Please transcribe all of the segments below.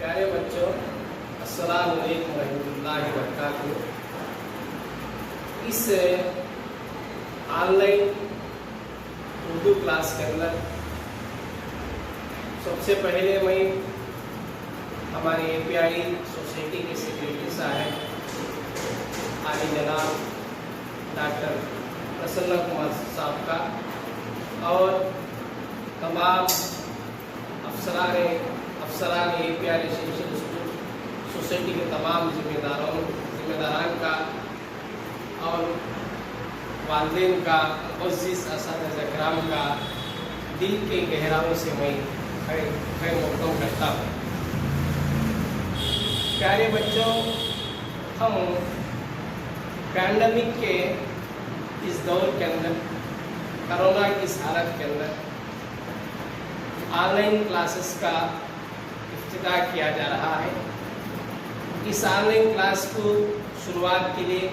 پیارے بچوں، السلام علیکم ورحمۃ اللہ وبرکاتہ۔ اس آن لائن اردو کلاس کے اندر سب سے پہلے میں ہمارے API سوسائٹی کے سیکریٹری صاحب عالی جناب ڈاکٹر پرسنہ کمار صاحب کا اور تمام افسران API ریسیڈنشل اسکول سوسائٹی کے تمام ذمہ داران کا اور والدین کا، معزز اساتذہ کرام کا دل کے گہرائیوں سے میں خیر مقدم کرتا ہوں۔ پیارے بچوں، ہم پینڈیمک کے اس دور کے اندر، کرونا کی اس حالت کے اندر آن لائن کلاسز کا افتتاح کیا جا رہا ہے۔ اس آن لائن کلاس کو شروعات کے لیے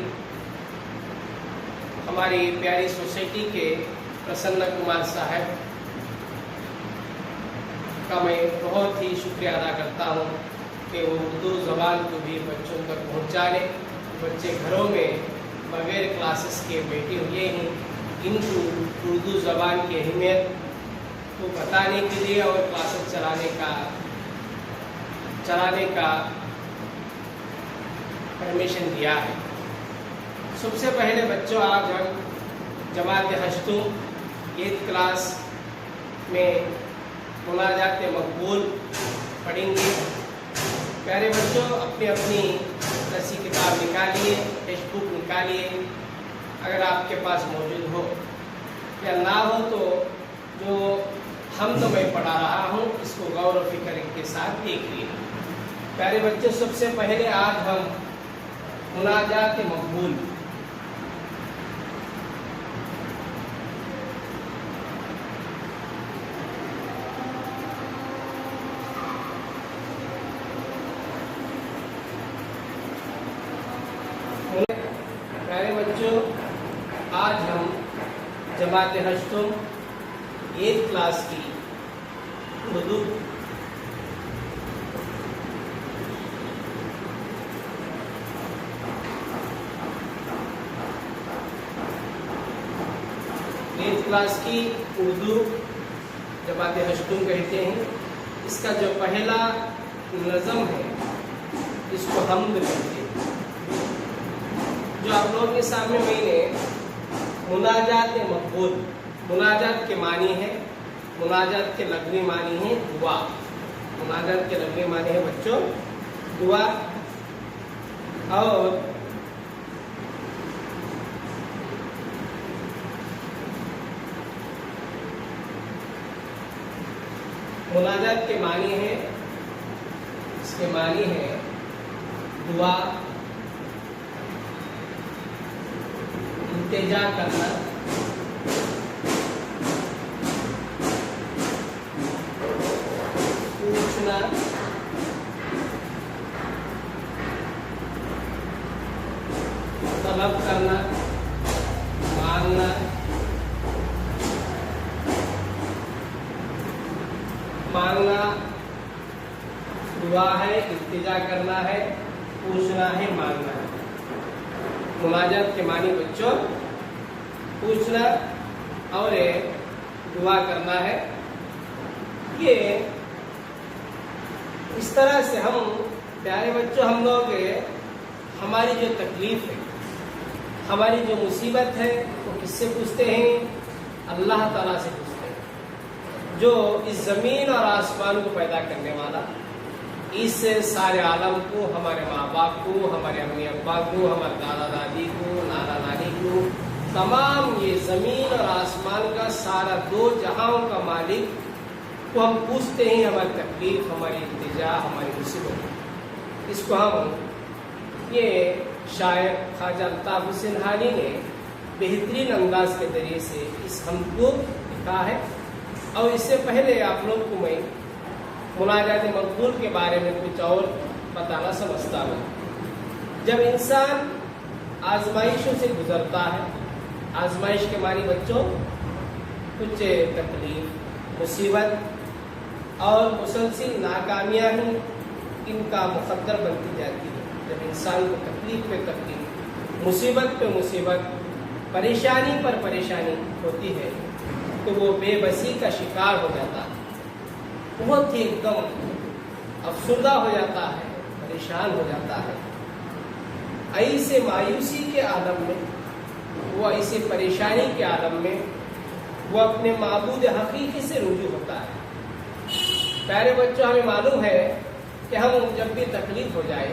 ہماری پیاری سوسائٹی کے پرسنہ کمار صاحب کا میں بہت ہی شکریہ ادا کرتا ہوں کہ وہ اردو زبان کو بھی بچوں تک پہنچانے، بچے گھروں میں بغیر کلاسز کے بیٹھے ہوئے ہیں، ان کو اردو زبان کی اہمیت کو بتانے کے لیے اور کلاسز چلانے کا پرمیشن دیا ہے۔ سب سے پہلے بچوں، آج ہم جماعت ہشتم 8 کلاس میں مناجات مقبول پڑھیں گے۔ پیارے بچوں، اپنی درسی کتاب نکالیے، ٹیکسٹ بک نکالیے، اگر آپ کے پاس موجود ہو یا نہ ہو تو جو تو میں پڑھا رہا ہوں اس کو غور و فکر کے ساتھ دیکھیے۔ پیارے بچوں، سب سے پہلے آج ہم مناجات مقبول آج ہم جماعت ہشتم 8 کلاس کی اردو جماعت ہشتم کہتے ہیں۔ اس کا جو پہلا نظم ہے اس کو حمد کہتے ہیں۔ جو آپ لوگوں کے سامنے میں نے مناجات مقبول، مناجات کے معنی ہے، مناجات کے لغوی معنی ہے دعا۔ مناجات کے لغوی معنی ہے بچوں دعا، اور مناجات کے معنی ہے، اس کے معنی ہے دعا، التجا کرنا، پوچھنا، طلب کرنا، مانگنا، دعا ہے، التجا کرنا ہے، پوچھنا ہے، مانگنا ہے۔ مناجات کے معنی بچوں پوچھنا اور دعا کرنا ہے۔ یہ اس طرح سے ہم پیارے بچوں، ہم لوگ ہماری جو تکلیف ہے، ہماری جو مصیبت ہے وہ کس سے پوچھتے ہیں؟ اللہ تعالیٰ سے پوچھتے ہیں، جو اس زمین اور آسمان کو پیدا کرنے والا، اس سارے عالم کو، ہمارے ماں باپ کو، ہمارے امی ابا کو، ہمارے دادا دادی کو، نانا نانی کو، تمام یہ زمین اور آسمان کا سارا 2 جہاں کا مالک کو ہم پوچھتے ہیں ہماری تکلیف، ہماری التجا، ہماری مصیبت۔ اس کو ہم، یہ شاعر خواجہ الطاف حسین حانی نے بہترین انداز کے ذریعے سے اس حمد کو لکھا ہے۔ اور اس سے پہلے آپ لوگ کو میں مناجات مقبول کے بارے میں کچھ اور بتانا سمجھتا ہوں۔ جب انسان آزمائشوں سے گزرتا ہے، آزمائش کے معنی بچوں کچھ تکلیف، مصیبت اور مسلسل ناکامیاں ان کا مقدر بنتی جاتی ہے۔ جب انسان کو تکلیف پہ تکلیف، مصیبت پہ مصیبت، پریشانی پر پریشانی ہوتی ہے تو وہ بے بسی کا شکار ہو جاتا ہے، بہت ہی ایک دم افسردہ ہو جاتا ہے، پریشان ہو جاتا ہے۔ ایسے مایوسی کے عالم میں، وہ ایسے پریشانی کے عالم میں وہ اپنے معبود حقیقی سے رجوع ہوتا ہے۔ پیارے بچوں، ہمیں معلوم ہے کہ ہم جب بھی تکلیف ہو جائے،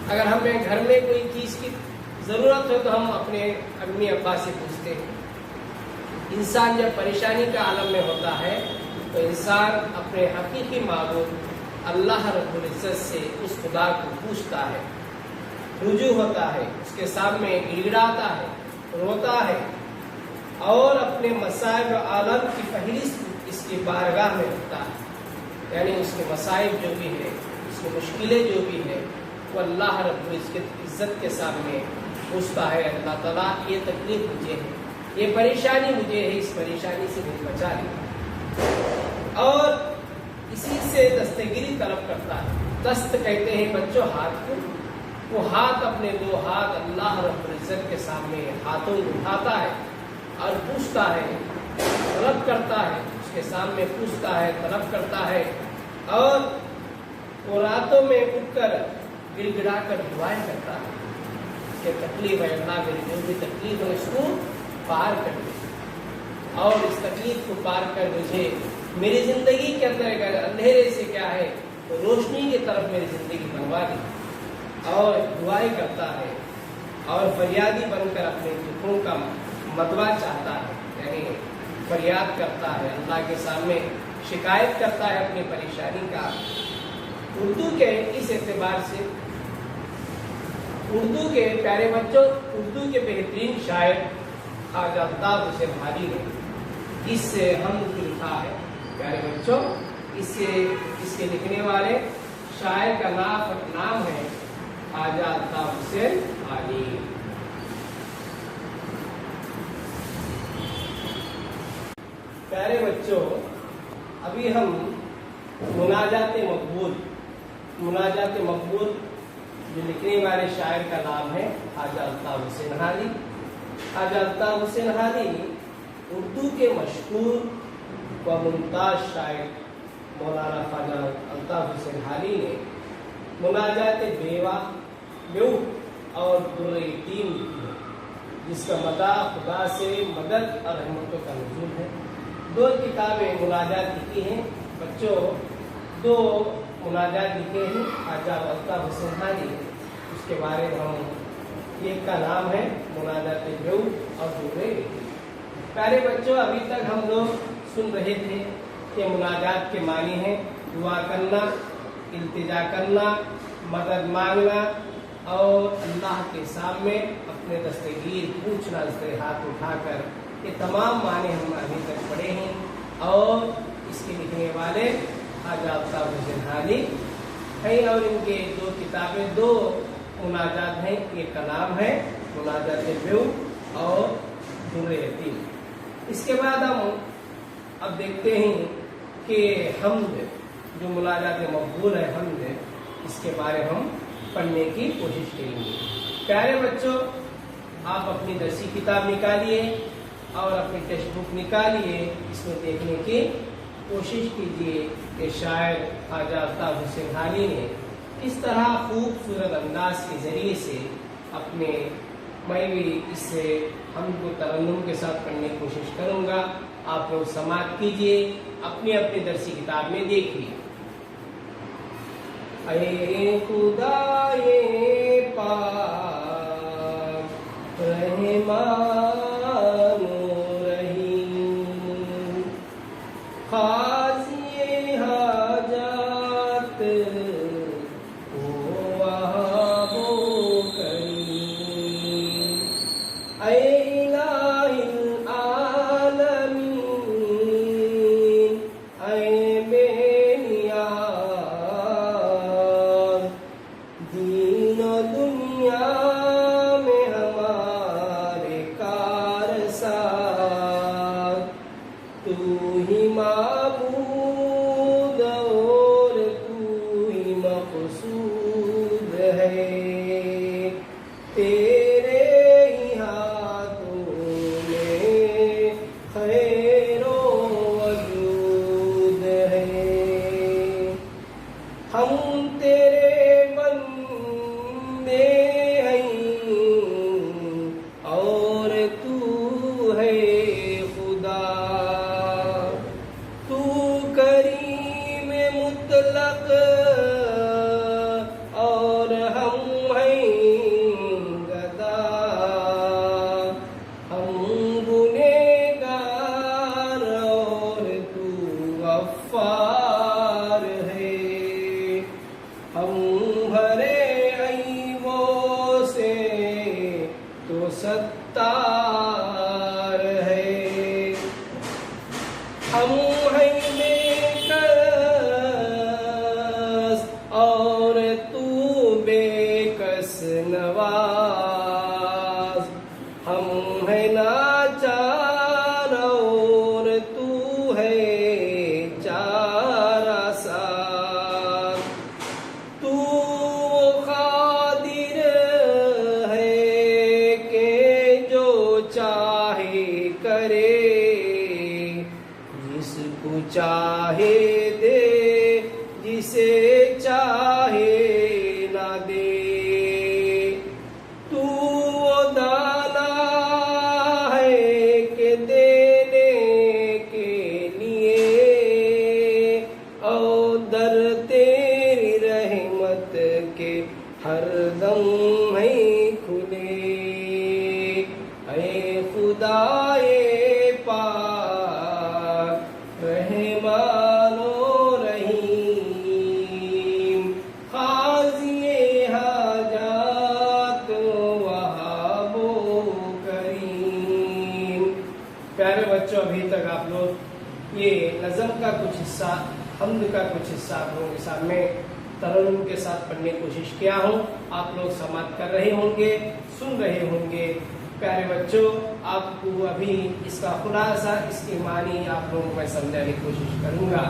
اگر ہمیں گھر میں کوئی چیز کی ضرورت ہو تو ہم اپنے امی ابا سے پوچھتے ہیں۔ انسان جب پریشانی کا عالم میں ہوتا ہے تو انسان اپنے حقیقی معبود اللہ رب العزت سے اس خدا کو پوچھتا ہے، رجوع ہوتا ہے، اس کے سامنے گڑ گڑاتا ہے، روتا ہے اور اپنے مسائب عالم کی فہرست اس کی بارگاہ میں رکھتا ہے۔ یعنی اس کے مسائب جو بھی ہے، اس کی مشکلیں جو بھی ہے، وہ اللہ رب العزت کے سامنے پوچھتا ہے، اللہ تعالیٰ یہ تکلیف مجھے ہے، یہ پریشانی مجھے ہے، اس پریشانی سے مجھے بچا لے، اور اسی سے دستگیری طلب کرتا ہے۔ دست کہتے ہیں بچوں ہاتھ کو، وہ ہاتھ اپنے دو ہاتھ اللہ رب العزت کے سامنے ہاتھوں کو اٹھاتا ہے اور پوچھتا ہے، طلب کرتا ہے، اس کے سامنے پوچھتا ہے، طلب کرتا ہے، اور وہ راتوں میں اٹھ کر گڑ گڑا کر دعائیں کرتا ہے کہ تکلیف ہے اللہ، میری جو بھی تکلیف ہے اس کو پار کر دے، اور اس تکلیف کو پار کر مجھے میری زندگی کے اندر اندھیرے سے کیا ہے تو روشنی کی طرف میری زندگی بنوا دی، اور دعائیں کرتا ہے اور فریادی بن کر اپنے دکھوں کا مدوا چاہتا ہے، یعنی فریاد کرتا ہے، اللہ کے سامنے شکایت کرتا ہے اپنی پریشانی کا۔ اردو کے اس اعتبار سے، اردو کے پیارے بچوں، اردو کے بہترین شاعر خواجہ الطاف حسین حالی نے اس سے ہم لکھا ہے۔ پیارے بچوں، اس کے لکھنے والے شاعر کا نام ہے خواجہ الطاف حسین حالی۔ پیارے بچوں، ابھی ہم مناجات مقبول جو لکھنے والے شاعر کا نام ہے خواجہ الطاف حسین حالی۔ خواجہ الطاف حسین حالی اردو کے مشہور و ممتاز شاعر مولانا خواجہ الطاف حسین حالی نے مناجات بیوہ اور در یتیم لکھی ہے، جس کا مدعا خدا سے مدد اور رحمتوں کا نزول ہے۔ 2 کتابیں مناجات لکھی ہیں بچوں، 2 مناجات لکھے ہیں خواجہ الطاف حسین حالی، اس کے بارے میں ایک کا نام ہے مناجات بیو اور در یتیم۔ پیارے بچوں، ابھی تک ہم لوگ سن رہے تھے کہ مناجات کے معنی ہیں دعا کرنا، التجا کرنا، مدد مانگنا، اور اللہ کے سامنے اپنے دستگیر پوچھنا اس طرح ہاتھ اٹھا کر، یہ تمام معنی ہم ابھی تک پڑھے ہیں، اور اس کے لکھنے والے خواجہ الطاف حسین حالی ہیں، اور ان کے 2 کتابیں 2 مناجات ہیں، ایک کا نام ہے مناجات بیو اور در یتیم۔ اس کے بعد ہم اب دیکھتے ہیں کہ حمد، جو مناجات مقبول ہے حمد، اس کے بارے ہم پڑھنے کی کوشش کریں گے۔ پیارے بچوں، آپ اپنی درسی کتاب نکالیے اور اپنی ٹیکسٹ بک نکالیے، اس میں دیکھنے کی کوشش کیجیے کہ شاعر خواجہ الطاف حسین حالی نے کس طرح خوبصورت انداز کے ذریعے سے اپنے، میں بھی اس سے ہم کو ترنم کے ساتھ پڑھنے کی کوشش کروں گا، آپ لوگ سماعت کیجیے، اپنی اپنی درسی کتاب میں دیکھیے۔ اے خدائے پاک رحمان و رحیم، قاضی حاجات او وہاب و کریم، اے الہ العالمین، اے بے نیاز دین و دنیا میں ہمارے کارساز، تو ہی معبود اور تو ہی مقصود، ہم ہیں بے کس اور تو بے کس نواز، ہم ہیں لاچار اور تو ہے چارہ ساز، تو قادر ہے کہ جو چاہے کرے، جس کو چاہے دے جسے چاہے نہ دے، تو وہ دانا ہے کہ دینے کے لیے، اور در تیری رحمت کے ہر دم ہے کھلے، اے خدائے پاک رحمان و رحیم، قاضی حاجات وہاب و کریم۔ پیارے بچوں، ابھی تک آپ لوگ یہ نظم کا کچھ حصہ، حمد کا کچھ حصہ آپ لوگوں کے سامنے ترنم کے ساتھ پڑھنے کی کوشش کیا ہوں۔ آپ لوگ سماعت کر رہے ہوں گے، سن رہے ہوں گے۔ پیارے بچوں، آپ کو ابھی اس کا خلاصہ، اس کی معنی آپ لوگوں کو میں سمجھانے کی کوشش کروں گا۔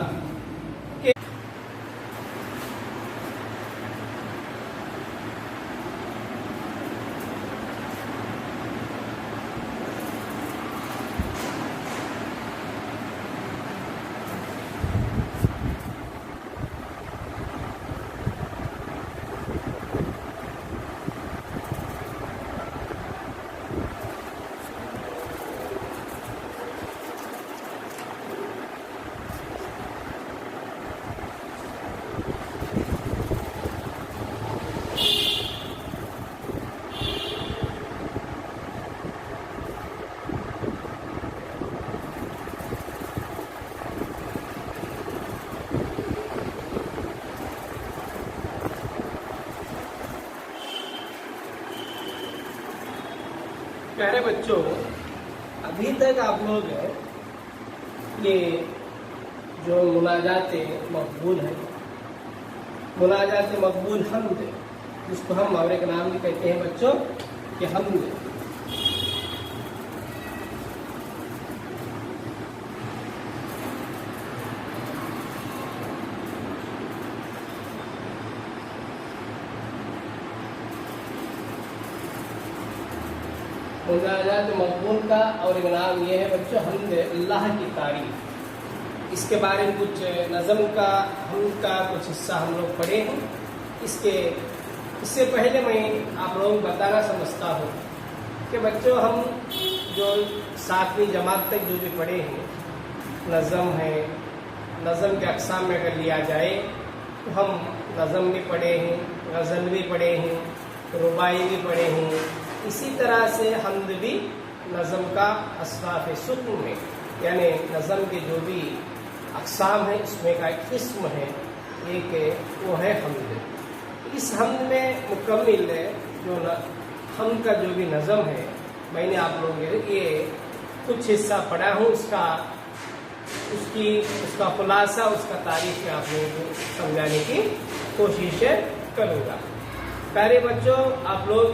پیارے بچوں، ابھی تک آپ لوگ یہ جو مناجات مقبول ہیں، مناجات مقبول حمد، جس کو ہم اور ایک نام بھی کہتے ہیں بچوں کہ حمد، مناجات مقبول کا اور ایک نام یہ ہے بچوں حمد، اللہ کی تعریف۔ اس کے بارے میں کچھ نظم کا، حمد کا کچھ حصہ ہم لوگ پڑھے ہیں۔ اس سے پہلے میں آپ لوگوں کو بتانا سمجھتا ہوں کہ بچوں، ہم جو 7ویں جماعت تک جو بھی پڑھے ہیں، نظم ہے، نظم کے اقسام میں اگر لیا جائے تو ہم نظم بھی پڑھے ہیں، غزل بھی پڑھے ہیں، رباعی بھی پڑھے ہیں، اسی طرح سے حمد بھی نظم کا اصناف سکن میں، یعنی نظم کے جو بھی اقسام ہیں اس میں کا ایک قسم ہے، ایک وہ ہے حمد۔ اس حمد میں مکمل جو حمد کا جو بھی نظم ہے، میں نے آپ لوگوں کے یہ کچھ حصہ پڑھا ہوں، اس کا خلاصہ، اس کا تعریف میں آپ لوگوں کو سمجھانے کی کوشش کروں گا۔ پیارے بچوں، آپ لوگ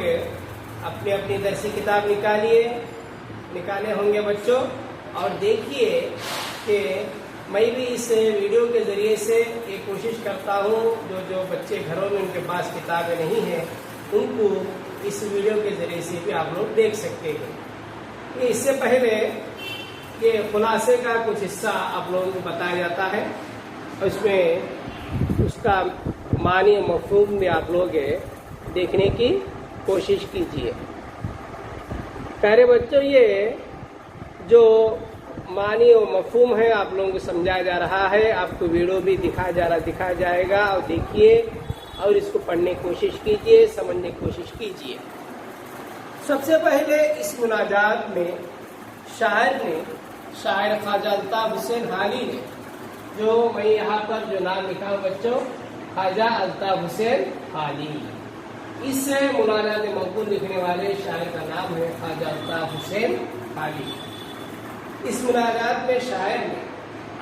اپنی اپنی درسی کتاب نکالے ہوں گے بچوں، اور دیکھیے کہ میں بھی اس ویڈیو کے ذریعے سے یہ کوشش کرتا ہوں جو بچے گھروں میں ان کے پاس کتابیں نہیں ہیں ان کو اس ویڈیو کے ذریعے سے بھی آپ لوگ دیکھ سکتے ہیں۔ اس سے پہلے یہ خلاصے کا کچھ حصہ آپ لوگوں کو بتایا جاتا ہے، اور اس میں اس کا معنی و مفہوم بھی آپ لوگ دیکھنے کی کوشش کیجیے۔ پیارے بچوں، یہ جو معنی و مفہوم ہے آپ لوگوں کو سمجھایا جا رہا ہے، آپ کو ویڈیو بھی دکھایا جائے گا، اور دیکھیے اور اس کو پڑھنے کی کوشش کیجیے، سمجھنے کی کوشش کیجیے۔ سب سے پہلے اس مناجات میں شاعر خواجہ الطاف حسین حالی نے، جو میں یہاں پر جو نام لکھا ہوں بچوں، خواجہ الطاف حسین حالی، اس سے مناجات مقبول لکھنے والے شاعر کا نام ہے خواجہ الطاف حسین حالی۔ اس مناجات میں شاعر نے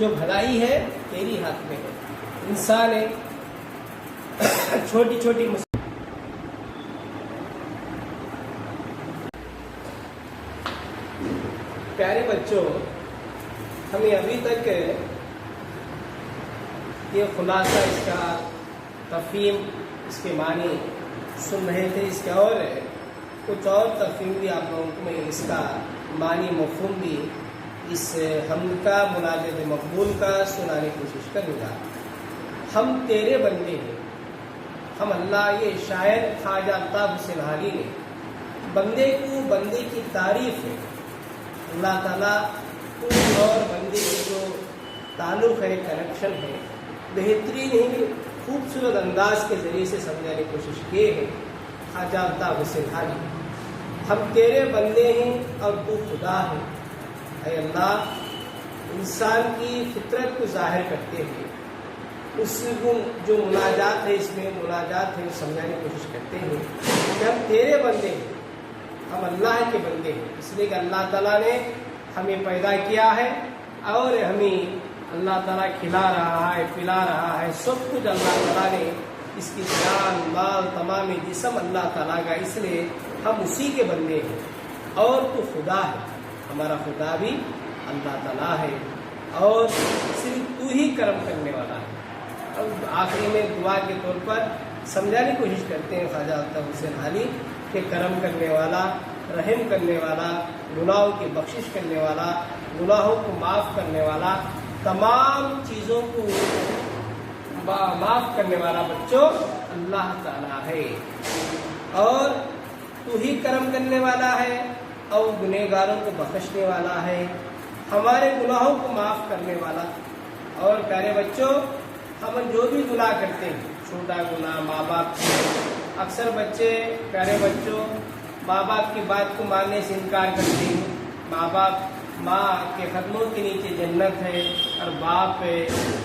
جو بھلائی ہے تیری ہاتھ میں ہے. انسان ہے چھوٹی چھوٹی پیارے بچوں، ہمیں ابھی تک یہ خلاصہ اس کا تفہیم، اس کے معنی سن رہے تھے. اس کے اور کچھ اور تفہیم بھی آپ لوگوں کو میں اس کا معنی مفہوم بھی اس حمد کا مناجات مقبول کا سنانے کی کوشش کروں گا. ہم تیرے بندے ہیں. ہم اللہ، یہ شاعر خواجہ الطاف حسین حالی نے بندے کو، بندے کی تعریف ہے. اللہ تعالیٰ اور بندے کے جو تعلق ہے، کنیکشن ہے، بہترین ہی خوبصورت انداز کے ذریعے سے سمجھانے کی کوشش کی ہے خواجہ الطاف حسین حالی. ہم تیرے بندے ہیں اور تو خدا ہے. اے اللہ، انسان کی فطرت کو ظاہر کرتے ہیں. اس کو جو مناجات ہے، اس میں مناجات ہے، سمجھانے کی کوشش کرتے ہیں کہ ہم تیرے بندے ہیں، ہم اللہ کے بندے ہیں. اس لیے کہ اللہ تعالیٰ نے ہمیں پیدا کیا ہے اور ہمیں اللہ تعالیٰ کھلا رہا ہے، پلا رہا ہے. سب کچھ اللہ تعالیٰ نے، اس کی جان مال تمام جسم اللہ تعالیٰ کا. اس لیے ہم اسی کے بندے ہیں. اور تو خدا ہے، ہمارا خدا بھی اللہ تعالیٰ ہے اور صرف تو ہی کرم کرنے والا ہے. اب آخری میں دعا کے طور پر سمجھانے کی کوشش کرتے ہیں خواجہ الطاف حسین حالی کہ کرم کرنے والا، رحم کرنے والا، گناہوں کی بخشش کرنے والا، گناہوں کو معاف کرنے والا، تمام چیزوں کو معاف کرنے والا بچوں اللہ تعالیٰ ہے. اور تو ہی کرم کرنے والا ہے اور گنہگاروں کو بخشنے والا ہے، ہمارے گناہوں کو معاف کرنے والا. اور پیارے بچوں، ہم جو بھی گناہ کرتے ہیں، چھوٹا گناہ، ماں باپ کی، اکثر بچے، پیارے بچوں، ماں باپ کی بات کو ماننے سے انکار کرتے ہیں. ماں کے قدموں کے نیچے جنت ہے اور باپ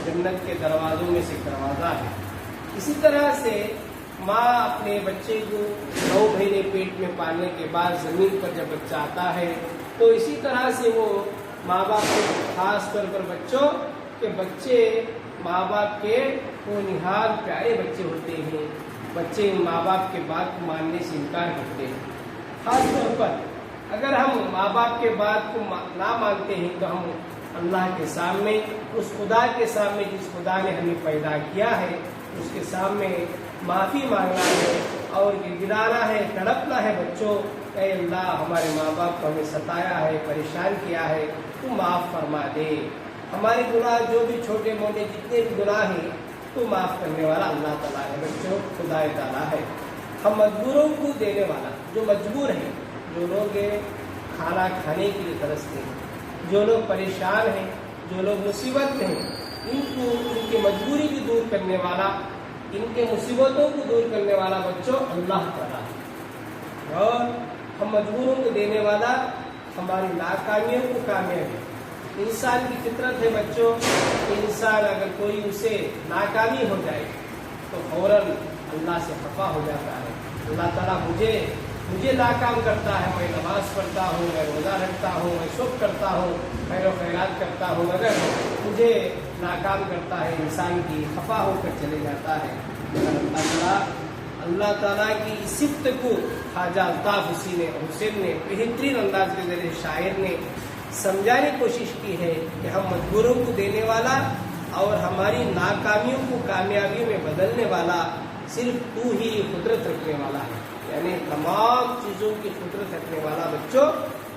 جنت کے دروازوں میں سے دروازہ ہے. اسی طرح سے ماں اپنے بچے کو 9 مہینے پیٹ میں پالنے کے بعد زمین پر جب بچہ آتا ہے تو اسی طرح سے وہ ماں باپ کو، خاص طور پر بچوں، کہ بچے ماں باپ کے وہ نہایت پیارے بچے ہوتے ہیں. بچے ماں باپ کے بات کو ماننے سے انکار کرتے ہیں. خاص طور پر اگر ہم ماں باپ کے بات کو نہ مانتے ہیں تو ہم اللہ کے سامنے، اس خدا کے سامنے جس خدا نے ہمیں پیدا کیا ہے، اس کے سامنے معافی مانگنا ہے اور گڑگڑانا ہے، تڑپنا ہے. بچوں، اے اللہ، ہمارے ماں باپ کو ہمیں ستایا ہے، پریشان کیا ہے، تو معاف فرما دے. ہمارے گناہ جو بھی چھوٹے موٹے جتنے بھی گناہ ہیں تو معاف کرنے والا اللہ تعالیٰ ہے. بچوں، خدا تعالیٰ ہے. ہم مجبوروں کو دینے والا، جو مجبور ہیں، جو لوگ کھانا کھانے کے لیے ترستے ہیں، جو لوگ پریشان ہیں، جو لوگ مصیبت میں ہیں، ان کو ان کی مجبوری بھی دور کرنے والا، ان کے مصیبتوں کو دور کرنے والا بچوں اللہ تعالیٰ ہے. اور ہم مجبوروں کو دینے والا ہماری ناکامیوں کو کامیابی. انسان کی فطرت ہے بچوں، انسان اگر کوئی اسے ناکامی ہو جائے تو فوراً اللہ سے خفا ہو جاتا ہے. اللہ تعالیٰ مجھے ناکام کرتا ہے، میں نماز پڑھتا ہوں، میں روزہ رکھتا ہوں، میں سب کرتا ہوں، خیر و خیرات کرتا ہوں، مگر مجھے ناکام کرتا ہے. انسان کی خفا ہو کر چلے جاتا ہے. اللہ تعالیٰ کی اس صفت کو خواجہ الطاف حسین نے بہترین انداز کے ذریعے شاعر نے سمجھانے کی کوشش کی ہے کہ ہم مجبوروں کو دینے والا اور ہماری ناکامیوں کو کامیابیوں میں بدلنے والا صرف تو ہی قدرت رکھنے والا ہے. یعنی تمام چیزوں کی قدرت رکھنے والا بچوں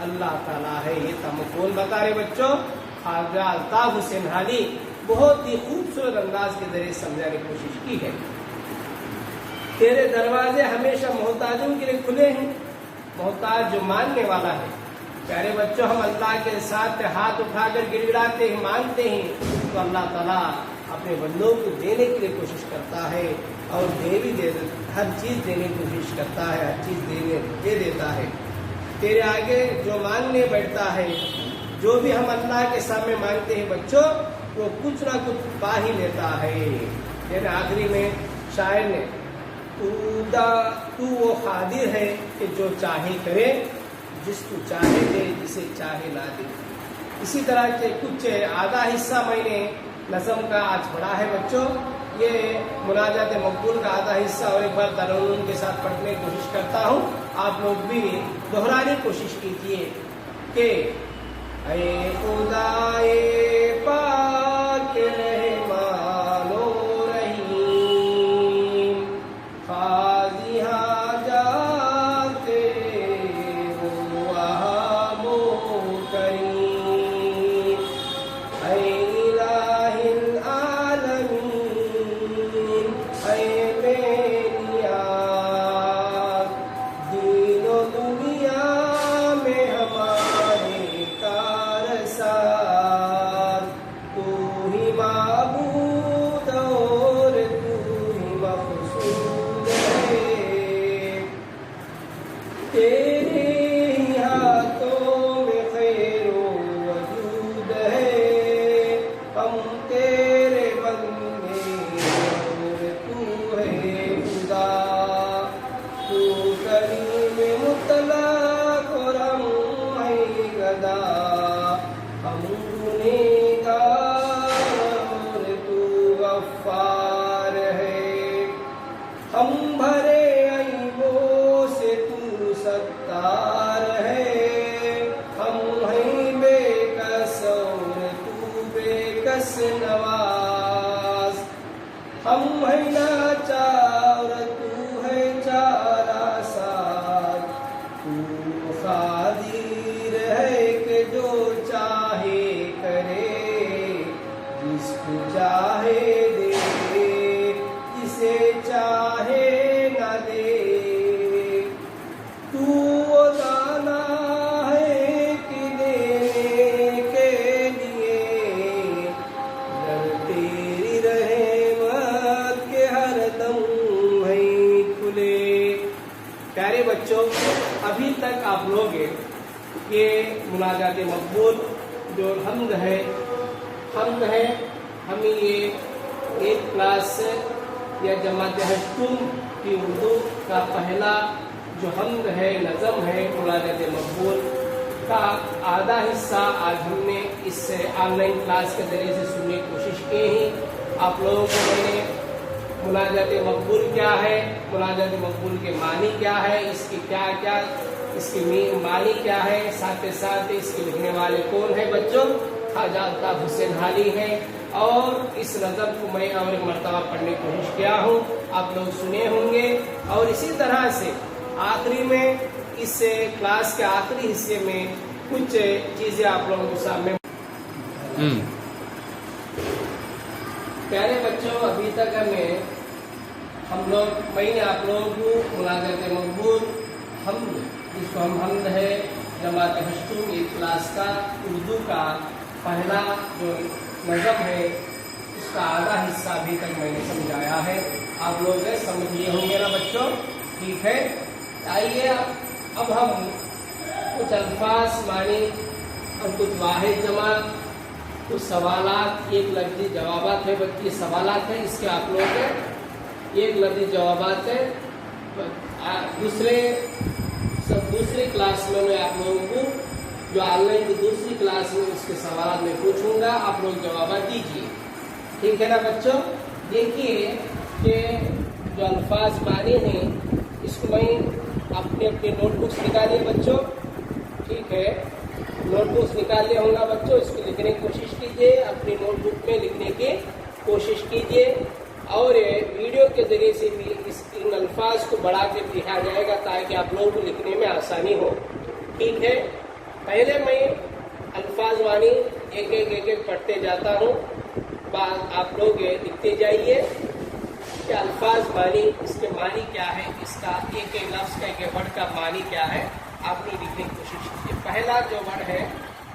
اللہ تعالیٰ ہے. یہ تو ہم کون بتا رہے بچوں؟ خواجہ الطاف حسین حالی بہت ہی خوبصورت انداز کے ذریعے سمجھانے کی کوشش کی ہے. تیرے دروازے ہمیشہ محتاجوں کے لیے کھلے ہیں، محتاج جو ماننے والا ہے. پیارے بچوں، ہم اللہ کے ساتھ ہاتھ اٹھا کر گڑگڑاتے ہیں، مانتے ہیں تو اللہ تعالیٰ اپنے بندوں کو دینے کے لیے کوشش کرتا ہے اور ہر چیز دینے کی کوشش کرتا ہے، ہر چیز دے دیتا ہے. تیرے آگے جو مانگنے بیٹھتا ہے، جو بھی ہم اللہ کے سامنے مانگتے ہیں بچوں، وہ کچھ نہ کچھ پا ہی لیتا ہے. یعنی آخری میں شاعر نے تو وہ قادر ہے کہ جو چاہے کرے، جس کو چاہے دے، جسے چاہے نہ دے. اسی طرح کے کچھ آدھا حصہ میں نے نظم کا آج پڑھا ہے بچوں. یہ مناجات مقبول کا آدھا حصہ اور ایک بار ترنم کے ساتھ پڑھنے کی کوشش کرتا ہوں. آپ لوگ بھی دہرانے کی کوشش کیجیے کہ اے خدائے پاک رحمان و رحیم، قاضی حاجات ہو وہاب و کریم، اے الہ العالمین، اے بے نیاز، دین و دنیا میں ہمارے کارساز، تو ہی معبود اور تو ہی مقصود ہے، تیرے ہی ہاتھوں میں خیر و وجود ہے، ہم تیرے بندے اور تو ہے خدا، تو کریم مطلق اور ہم ہیں گدا، ہم گنہگار اور تو غفار ہے، ہم بھرے عیبوں سے تو ستار ہے، ہم ہیں بے کس اور تو بے کس نواز، ہم ہیں لاچار تو ہے چارہ ساز، تو قادر ہے کہ جو چاہے کرے، جس کو چاہے دے، جسے چاہے نہ دے، تو وہ دانا ہے کہ دینے کے لیے، در تیری رحمت کے ہر دم ہیں کھلے. پیارے بچوں، ابھی تک آپ لوگ یہ مناجات مقبول جو حمد ہے ہمیں یہ ایک کلاس یا جماعت ہشتم کی اردو کا پہلا جو حمد ہے، نظم ہے مناجات مقبول کا آدھا حصہ آج ہم نے اس آن لائن کلاس کے ذریعے سے سننے کی کوشش کی ہے. آپ لوگوں کو میں نے مناجات مقبول کیا ہے، مناجات مقبول کے معنی کیا ہے، اس کی معنی کیا ہے، ساتھ ساتھ اس کے لکھنے والے کون ہیں بچوں؟ خواجہ الطاف حسین حالی ہیں. اور اس نظم کو میں اور ایک مرتبہ پڑھنے کی کوشش کیا ہوں، آپ لوگ سنے ہوں گے. اور اسی طرح سے آخری میں اس کلاس کے آخری حصے میں کچھ چیزیں آپ لوگوں کے سامنے. پیارے بچوں، ابھی تک میں نے آپ لوگوں کو مناجات مقبول حمد، جس کو ہم حمد ہے جماعت ہشتم ایک کلاس کا اردو کا پہلا جو نظم ہے، اس کا آدھا حصہ ابھی تک میں نے سمجھایا ہے. آپ لوگ سمجھیے ہوں گے نا بچوں؟ ٹھیک ہے. آئیے اب ہم کچھ الفاظ معنی اور کچھ واحد جمع، کچھ سوالات، ایک لفظی جوابات ہے بچے، سوالات ہیں اس کے آپ لوگ ایک لفظی جوابات ہیں. دوسری کلاس میں آپ لوگوں کو جو آن لائن کی دوسری کلاس میں اس کے سوالات میں پوچھوں گا، آپ لوگ جوابات دیجیے. ٹھیک ہے نا بچوں؟ دیکھیے کہ جو الفاظ معنی ہیں اس کو میں اپنے نوٹ بکس نکالیے بچوں. ٹھیک ہے، نوٹ بکس نکالنے ہوں گا بچوں، اس کو لکھنے کی کوشش کیجیے، اپنی نوٹ بک میں لکھنے کی کوشش کیجیے. اور ویڈیو کے ذریعے سے بھی ان الفاظ کو بڑھا کے دکھایا جائے گا تاکہ آپ لوگوں کو لکھنے میں آسانی ہو. ٹھیک ہے، پہلے میں الفاظ معنی ایک پڑھتے جاتا ہوں، بعد آپ لوگ لکھتے جائیے کہ الفاظ معنی، اس کے معنی کیا ہے، اس کا ایک لفظ کا ایک ورڈ کا معنی کیا ہے، آپ لوگ لکھنے کی کوشش کیجیے. پہلا جو ورڈ ہے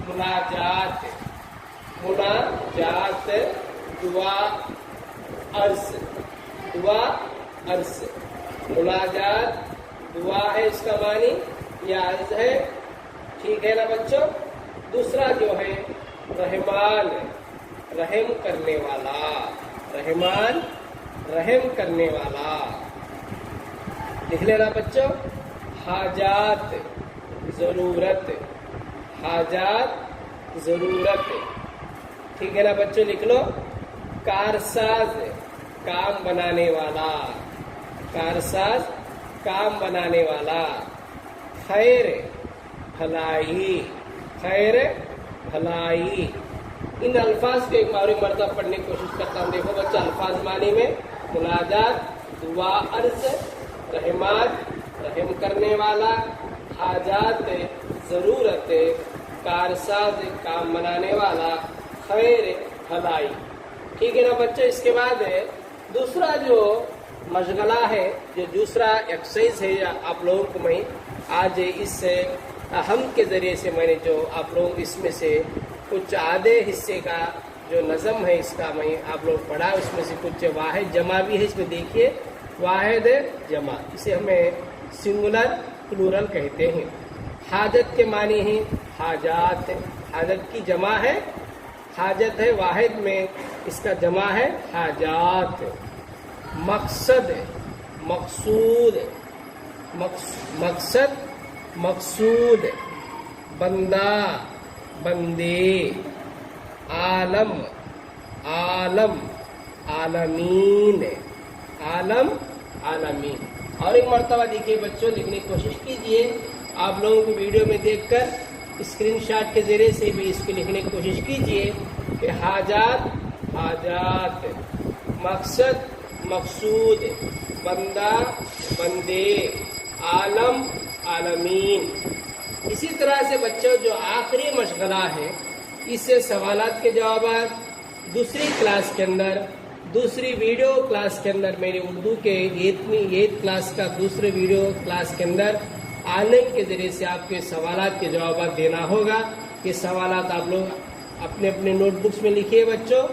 مناجات، مناجات دعا عرض، دعا عرض، مناجات دعا ہے اس کا معنی، یا عرض ہے. ٹھیک ہے نا بچوں؟ دوسرا جو ہے رحمان، رحم کرنے والا، رحمان رحم کرنے والا، لکھ لینا بچوں. حاجات ضرورت، حاجات ضرورت. ٹھیک ہے نا بچوں؟ لکھ لو. کارساز کام بنانے والا. کارساز کام بنانے والا. خیر بھلائی. خیر بھلائی. ان الفاظ کو ایک بار مرتبہ پڑھنے کی کوشش کرتا ہوں. دیکھو بچہ، الفاظ معنی میں مناجات، دعا عرض، رحمات رحم کرنے والا، حاجات ضرورت، کارساز کام بنانے والا، خیر بھلائی. ٹھیک ہے نا بچہ؟ اس کے بعد ہے دوسرا جو مشغلہ ہے، جو دوسرا ایکسرسائز ہے، یا آپ لوگوں کو میں آج اس ہم کے ذریعے سے میں نے جو آپ لوگ اس میں سے کچھ آدھے حصے کا جو نظم ہے اس کا میں آپ لوگ پڑھا. اس میں سے کچھ واحد جمع بھی ہے. اس میں دیکھیے واحد جمع، اسے ہمیں سنگولر پلورل کہتے ہیں. حاجت کے معنی ہیں حاجات. حاجت کی جمع ہے حاجت ہے. واحد میں اس کا جمع ہے حاجات. مقصد مقصود. مقصد مقصود. بندہ بندے. عالم عالم. عالمین عالم عالمین. اور ایک مرتبہ دیکھیے بچوں، لکھنے کی کوشش کیجئے. آپ لوگوں کو ویڈیو میں دیکھ کر اسکرین شاٹ کے ذریعے سے بھی اس کو لکھنے کی کوشش کیجئے کہ حاجات حاجات، مقصد مقصود، بندہ بندے، عالم عالمین. اسی طرح سے بچوں جو آخری مشغلہ ہے، اس سے سوالات کے جوابات دوسری کلاس کے اندر، دوسری ویڈیو کلاس کے اندر، میری اردو کے 8 کلاس کا دوسرے ویڈیو کلاس کے اندر آن لائن کے ذریعے سے آپ کے سوالات کے جوابات دینا ہوگا. یہ سوالات آپ لوگ اپنے اپنے نوٹ بکس میں لکھیے بچوں،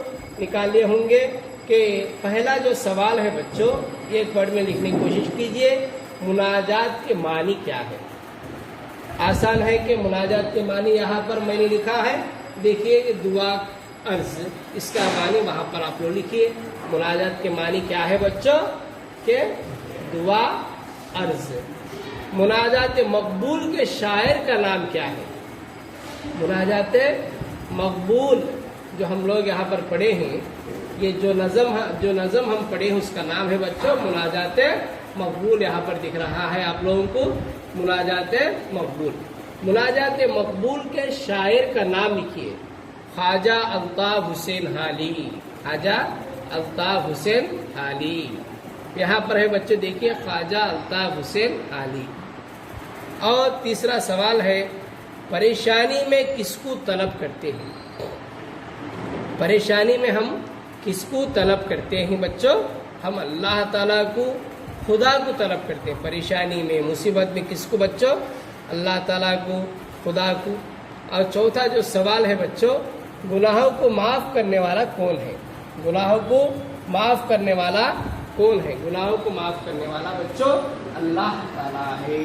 نکالے ہوں گے. کہ پہلا جو سوال ہے بچوں، ایک ورڈ میں لکھنے کی کوشش کیجئے. مناجات کے معنی کیا ہے؟ آسان ہے کہ مناجات کے معنی یہاں پر میں نے لکھا ہے. دیکھیے کہ دعا عرض، اس کا معنی وہاں پر آپ لوگ لکھیے. مناجات کے معنی کیا ہے بچوں؟ کہ دعا عرض. مناجات مقبول کے شاعر کا نام کیا ہے؟ مناجات مقبول جو ہم لوگ یہاں پر پڑھے ہیں، یہ جو نظم ہم پڑھے ہیں اس کا نام ہے بچوں مناجات مقبول. یہاں پر دکھ رہا ہے آپ لوگوں کو مناجات مقبول. مناجات مقبول کے شاعر کا نام لکھیے. خواجہ الطاف حسین حالی. خواجہ الطاف حسین حالی. یہاں پر ہے بچے، دیکھیے خواجہ الطاف حسین حالی. اور تیسرا سوال ہے، پریشانی میں کس کو طلب کرتے ہیں؟ پریشانی میں ہم کس کو طلب کرتے ہیں بچوں؟ ہم اللہ تعالیٰ کو، خدا کو طلب کرتے ہیں. پریشانی میں، مصیبت میں کس کو بچوں؟ اللہ تعالیٰ کو، خدا کو. اور چوتھا جو سوال ہے بچوں، گناہوں کو معاف کرنے والا کون ہے؟ گناہوں کو معاف کرنے والا کون ہے؟ گناہوں کو معاف کرنے والا بچوں اللہ تعالیٰ ہے.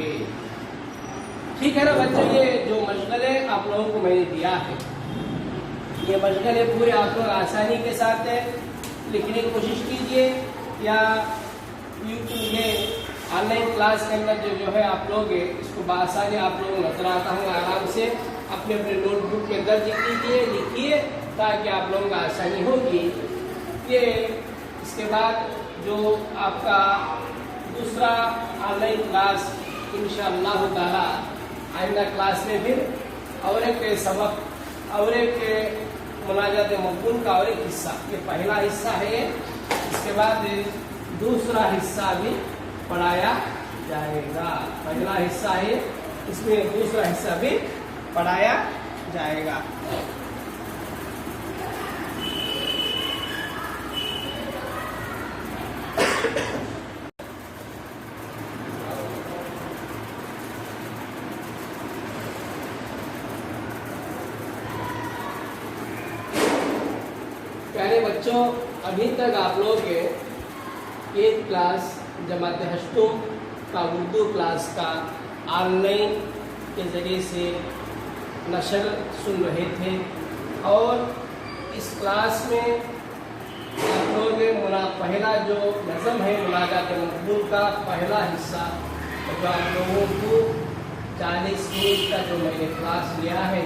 ٹھیک ہے نا بچوں؟ یہ جو مشغلے آپ لوگوں کو میں نے دیا ہے، یہ مشغلے پورے آپ لوگ آسانی کے ساتھ لکھنے کی کوشش کیجئے. یا یہ آن لائن کلاس کے اندر جو ہے آپ لوگ اس کو بآسانی آپ لوگ نظر آتا ہوں، آرام سے اپنے نوٹ بک میں درج کیجئے، لکھیے، تاکہ آپ لوگوں کو آسانی ہوگی. یہ اس کے بعد جو آپ کا دوسرا آن لائن کلاس انشاءاللہ تعالی آئندہ کلاس میں پھر اور ایک سبق اور ایک مناجات مقبول کا اور ایک حصہ، یہ پہلا حصہ ہے. اس کے بعد دوسرا حصہ بھی پڑھایا جائے گا. پہلا حصہ ہے، اس میں دوسرا حصہ بھی پڑھایا جائے گا. پیارے بچوں، ابھی تک آپ لوگ ایک کلاس جماعت ہشتم کا اردو کلاس کا آن لائن کے ذریعے سے نشر سن رہے تھے. اور اس کلاس میں آپ لوگ پہلا جو نظم ہے مناجات مقبول کا پہلا حصہ، جو آپ لوگوں کو 40 منٹ کا جو میں نے کلاس لیا ہے،